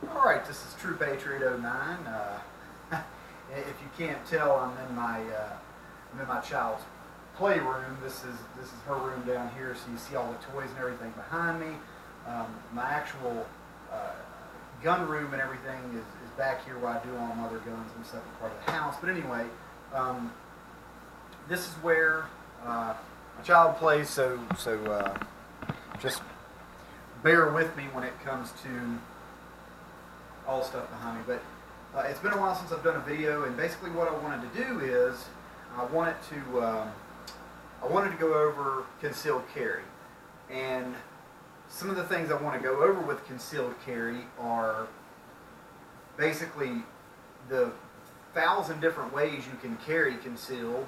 All right, this is True Patriot '09. If you can't tell, I'm in my child's playroom. This is her room down here, so you see all the toys and everything behind me. My actual gun room and everything is back here where I do all my other guns and stuff in part of the house. But anyway, this is where my child plays. So just bear with me when it comes to all the stuff behind me. But it's been a while since I've done a video, and basically what I wanted to do is I wanted to go over concealed carry. And some of the things I want to go over with concealed carry are basically the 1,000 different ways you can carry concealed,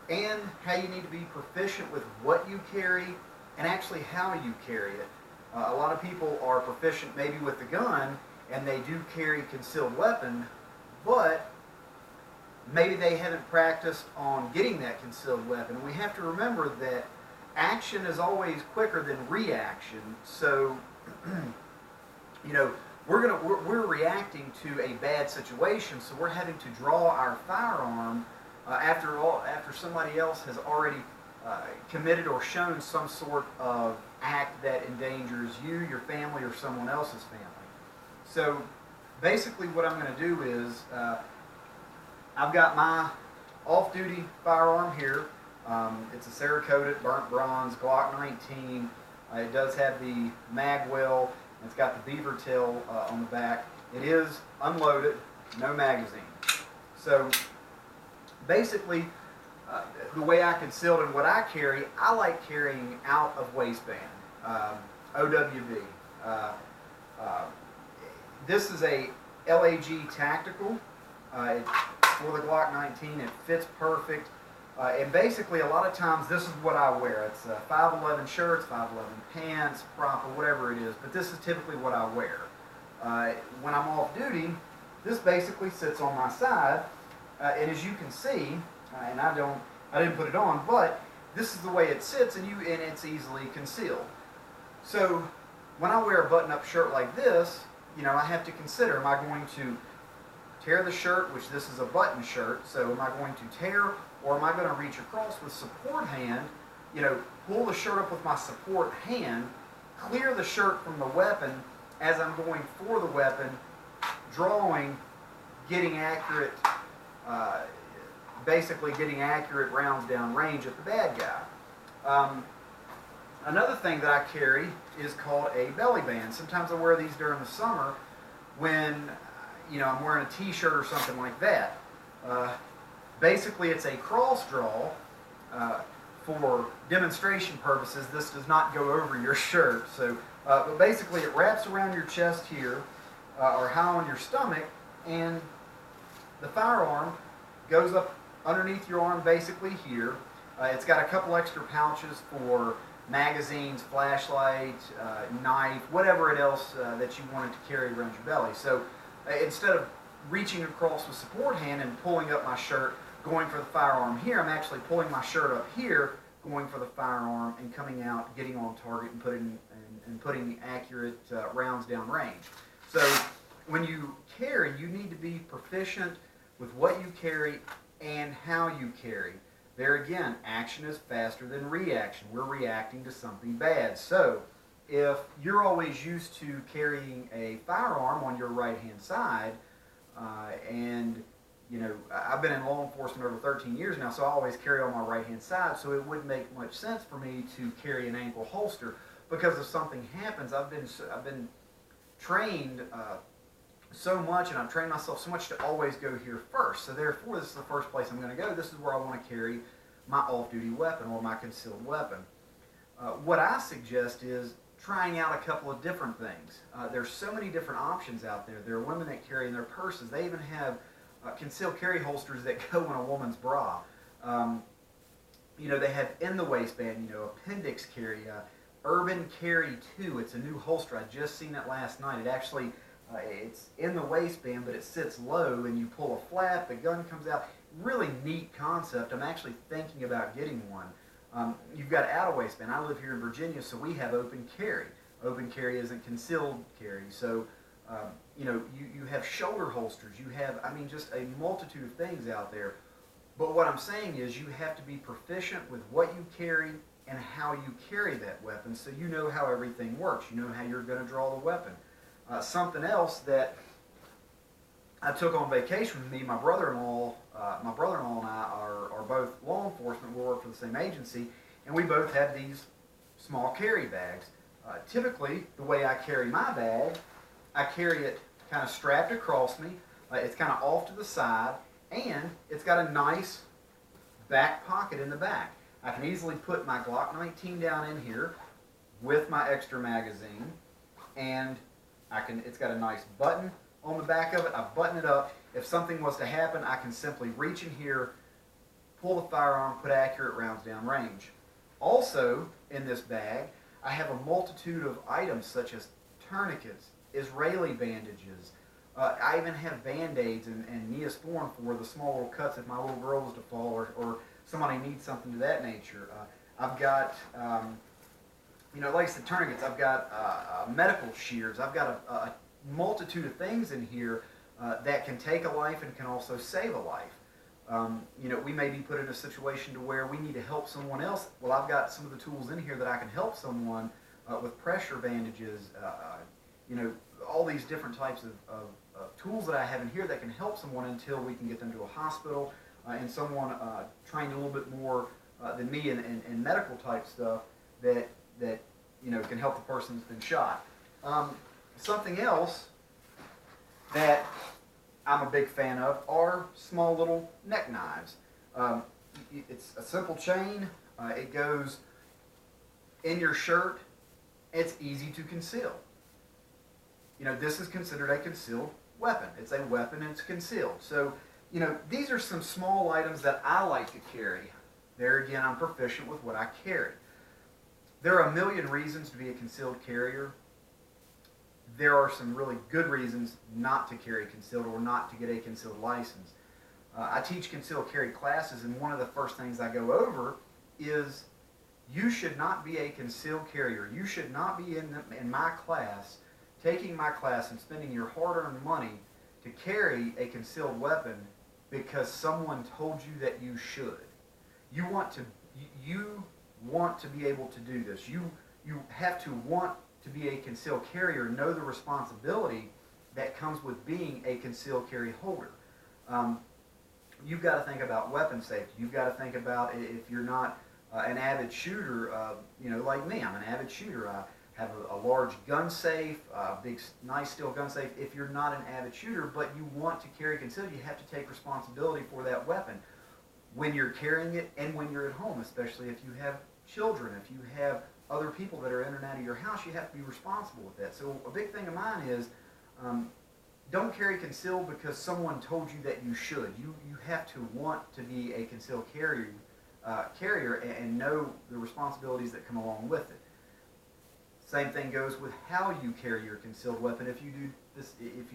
and how you need to be proficient with what you carry and actually how you carry it. A lot of people are proficient maybe with the gun and they do carry concealed weapon, but maybe they haven't practiced on getting that concealed weapon. We have to remember that action is always quicker than reaction. So, we're reacting to a bad situation, so we're having to draw our firearm after somebody else has already committed or shown some sort of act that endangers you, your family, or someone else's family. So basically what I'm going to do is I've got my off-duty firearm here. It's a Cerakoted burnt bronze Glock 19. It does have the mag well. It's got the beaver tail on the back. It is unloaded, no magazine. So basically, the way I concealed and what I carry, I like carrying out of waistband, OWB. This is a L.A.G Tactical. It's for the Glock 19. It fits perfect. And basically, a lot of times, this is what I wear. It's 511 shirts, 511 pants, proper, whatever it is. But this is typically what I wear. When I'm off duty, this basically sits on my side. And as you can see, and I didn't put it on, but this is the way it sits, and it's easily concealed. So when I wear a button-up shirt like this, I have to consider: am I going to tear the shirt, which this is a button shirt? So am I going to tear, or am I going to reach across with support hand? Pull the shirt up with my support hand, clear the shirt from the weapon as I'm going for the weapon, drawing, getting accurate. Basically getting accurate rounds down range at the bad guy. Another thing that I carry is called a belly band. Sometimes I wear these during the summer when I'm wearing a t-shirt or something like that. Basically it's a cross draw for demonstration purposes. This does not go over your shirt. So, but basically it wraps around your chest here or high on your stomach, and the firearm goes up underneath your arm, basically here. It's got a couple extra pouches for magazines, flashlight, knife, whatever else that you wanted to carry around your belly. So instead of reaching across with support hand and pulling up my shirt, going for the firearm here, I'm actually pulling my shirt up here, going for the firearm, and coming out, getting on target, and putting accurate rounds down range. So when you carry, you need to be proficient with what you carry and how you carry. There again, action is faster than reaction. We're reacting to something bad. So if you're always used to carrying a firearm on your right-hand side, and I've been in law enforcement over 13 years now, so I always carry on my right-hand side, so it wouldn't make much sense for me to carry an ankle holster, because if something happens, I've been trained so much, and I've trained myself so much to always go here first. So therefore, this is the first place I'm going to go. This is where I want to carry my off-duty weapon or my concealed weapon. What I suggest is trying out a couple of different things. There's so many different options out there. There are women that carry in their purses. They even have concealed carry holsters that go in a woman's bra. They have in the waistband, appendix carry, Urban Carry 2. It's a new holster. I just seen it last night. It actually it's in the waistband, but it sits low, and you pull a flap, the gun comes out. Really neat concept. I'm actually thinking about getting one. You've got out of waistband. I live here in Virginia, so we have open carry. Open carry isn't concealed carry. So You have shoulder holsters. You have, I mean, just a multitude of things out there. But what I'm saying is you have to be proficient with what you carry and how you carry that weapon, so you know how everything works. You know how you're going to draw the weapon. Something else that I took on vacation with me, my brother-in-law and I are both law enforcement. We work for the same agency, and we both have these small carry bags. Typically, the way I carry my bag, I carry it kind of strapped across me. It's kind of off to the side, and it's got a nice back pocket in the back. I can easily put my Glock 19 down in here with my extra magazine, and it's got a nice button on the back of it. I button it up. If something was to happen, I can simply reach in here, pull the firearm, put accurate rounds down range. Also, in this bag, I have a multitude of items such as tourniquets, Israeli bandages. I even have Band-Aids and Neosporin for the small little cuts if my little girl was to fall or somebody needs something to that nature. I've got, like I said, tourniquets. I've got medical shears. I've got a multitude of things in here that can take a life and can also save a life. We may be put in a situation to where we need to help someone else. Well, I've got some of the tools in here that I can help someone with pressure bandages, all these different types of tools that I have in here that can help someone until we can get them to a hospital, and someone trained a little bit more than me in medical type stuff that can help the person that's been shot. Something else that I'm a big fan of are small little neck knives. It's a simple chain. It goes in your shirt. It's easy to conceal. This is considered a concealed weapon. It's a weapon and it's concealed. So, these are some small items that I like to carry. There again, I'm proficient with what I carry. There are a million reasons to be a concealed carrier. There are some really good reasons not to carry concealed or not to get a concealed license. I teach concealed carry classes, and one of the first things I go over is you should not be a concealed carrier. You should not be in my class, taking my class and spending your hard-earned money to carry a concealed weapon because someone told you that you should. You want to be able to do this. You have to want to be a concealed carrier, know the responsibility that comes with being a concealed carry holder. You've got to think about weapon safety. You've got to think about, if you're not an avid shooter, like me, I'm an avid shooter. I have a large gun safe, a big, nice steel gun safe. If you're not an avid shooter, but you want to carry concealed, you have to take responsibility for that weapon when you're carrying it and when you're at home, especially if you have children, if you have other people that are in and out of your house, you have to be responsible with that. So a big thing of mine is don't carry concealed because someone told you that you should. You have to want to be a concealed carrier and know the responsibilities that come along with it. Same thing goes with how you carry your concealed weapon if you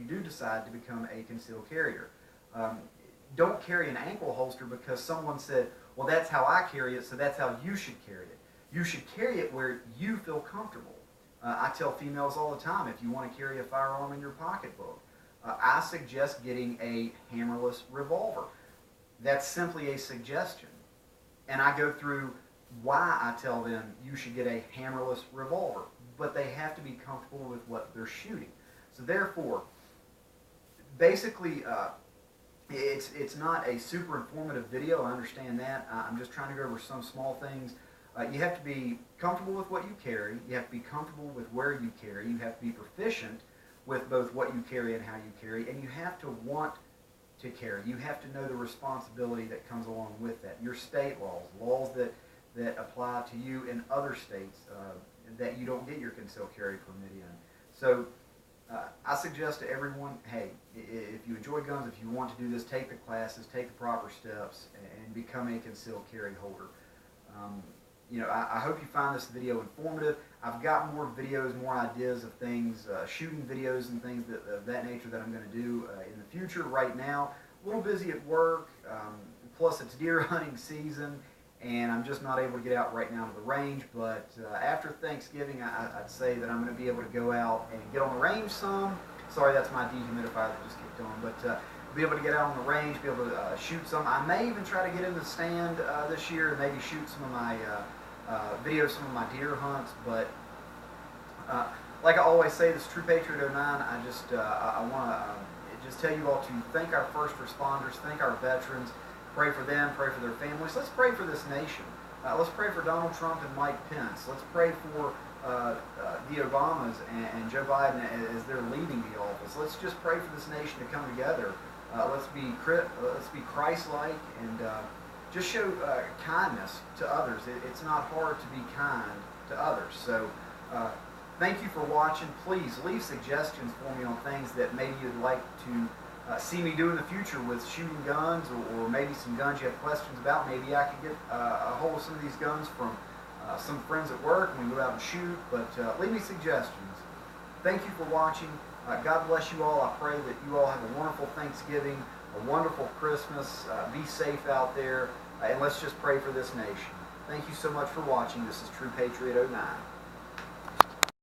do decide to become a concealed carrier. Don't carry an ankle holster because someone said, well, that's how I carry it, so that's how you should carry it. You should carry it where you feel comfortable. I tell females all the time, if you want to carry a firearm in your pocketbook, I suggest getting a hammerless revolver. That's simply a suggestion. And I go through why I tell them you should get a hammerless revolver. But they have to be comfortable with what they're shooting. So therefore, basically, it's not a super informative video. I understand that. I'm just trying to go over some small things. You have to be comfortable with what you carry. You have to be comfortable with where you carry. You have to be proficient with both what you carry and how you carry. And you have to want to carry. You have to know the responsibility that comes along with that. Your state laws that apply to you in other states that you don't get your concealed carry permit in. So I suggest to everyone, hey, if you enjoy guns, if you want to do this, take the classes, take the proper steps, and become a concealed carry holder. I hope you find this video informative. I've got more videos, more ideas of things, shooting videos and things of that nature that I'm going to do in the future. Right now, a little busy at work, plus it's deer hunting season, and I'm just not able to get out right now to the range. But after Thanksgiving, I'd say that I'm going to be able to go out and get on the range some, Sorry, that's my dehumidifier that just kicked on. But be able to get out on the range, be able to shoot some. I may even try to get in the stand this year and maybe shoot some of my video of some of my deer hunts. But like I always say, this True Patriot 09, I want to just tell you all to thank our first responders, thank our veterans, pray for them, pray for their families. Let's pray for this nation. Let's pray for Donald Trump and Mike Pence. Let's pray for the Obamas and Joe Biden as they're leaving the office. Let's just pray for this nation to come together. Let's be Christ-like and just show kindness to others. It's not hard to be kind to others. So thank you for watching. Please leave suggestions for me on things that maybe you'd like to see me do in the future with shooting guns, or maybe some guns you have questions about. Maybe I could get a hold of some of these guns from some friends at work and we go out and shoot. But leave me suggestions. Thank you for watching. God bless you all. I pray that you all have a wonderful Thanksgiving, a wonderful Christmas. Be safe out there, and let's just pray for this nation. Thank you so much for watching. This is True Patriot 09.